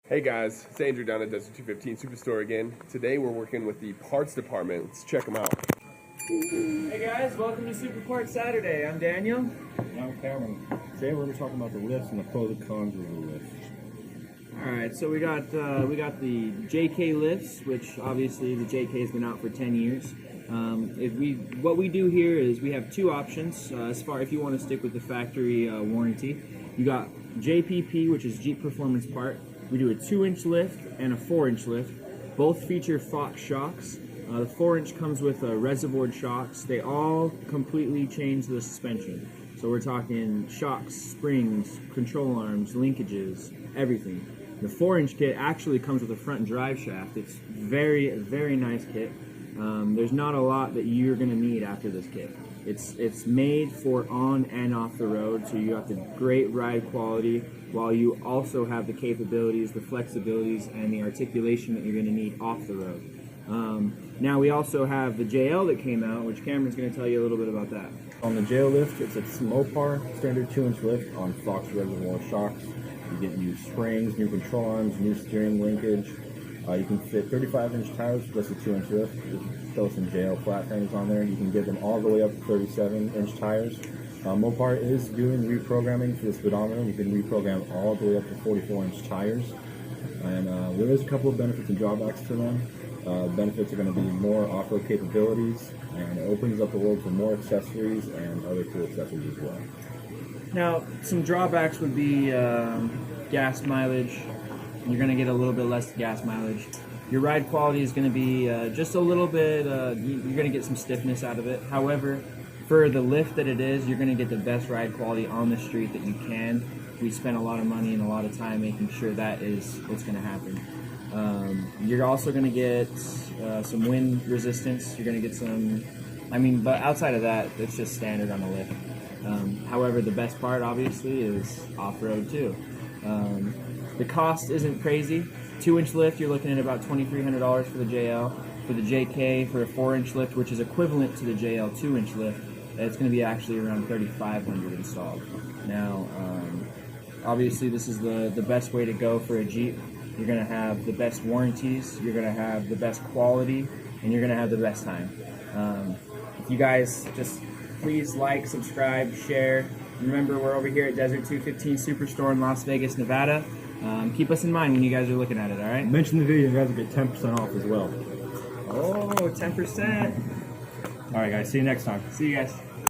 Hey guys, it's Andrew down at Desert 215 Superstore again. Today we're working with the parts department. Let's check them out. Hey guys, welcome to Super Parts Saturday. I'm Daniel. And I'm Cameron. Today we're going to be talking about the lifts and the pros and cons of the lifts. Alright, so we got the JK lifts, which obviously the JK has been out for 10 years. What we do here is we have two options as far if you want to stick with the factory warranty. You got JPP, which is Jeep Performance Part. We do a 2-inch lift and a 4-inch lift. Both feature Fox shocks. The 4-inch comes with reservoir shocks. They all completely change the suspension. So we're talking shocks, springs, control arms, linkages, everything. The 4-inch kit actually comes with a front drive shaft. It's very, very nice kit. There's not a lot that you're going to need after this kit. It's made for on and off the road, so you have the great ride quality while you also have the capabilities, the flexibilities, and the articulation that you're going to need off the road. Now we also have the JL that came out, which Cameron's going to tell you a little bit about that. On the JL lift, it's a Mopar standard 2-inch lift on Fox reservoir shocks. You get new springs, new control arms, new steering linkage. You can fit 35-inch tires with just a 2-inch lift. Just throw some JL flat frames on there. You can get them all the way up to 37-inch tires. Mopar is doing reprogramming for the speedometer. You can reprogram all the way up to 44-inch tires. And there is a couple of benefits and drawbacks to them. Benefits are going to be more off-road capabilities, and it opens up the world for more accessories and other cool accessories as well. Now, some drawbacks would be gas mileage. You're going to get a little bit less gas mileage. Your ride quality is going to be just a little bit, you're going to get some stiffness out of it. However, for the lift that it is, you're going to get the best ride quality on the street that you can. We spent a lot of money and a lot of time making sure that is what's going to happen. You're also going to get some wind resistance. You're going to get some, but outside of that, it's just standard on a lift. However, the best part, obviously, is off-road too. The cost isn't crazy. 2-inch lift, you're looking at about $2,300 for the JL. For the JK, for a 4-inch lift, which is equivalent to the JL 2-inch lift, it's going to be actually around $3,500 installed. Now, obviously, this is the best way to go for a Jeep. You're going to have the best warranties, you're going to have the best quality, and you're going to have the best time. If you guys just please like, subscribe, share. Remember, we're over here at Desert 215 Superstore in Las Vegas, Nevada. Keep us in mind when you guys are looking at it, all right? Mention the video, you guys will get 10% off as well. Oh, 10%. All right, guys. See you next time. See you guys.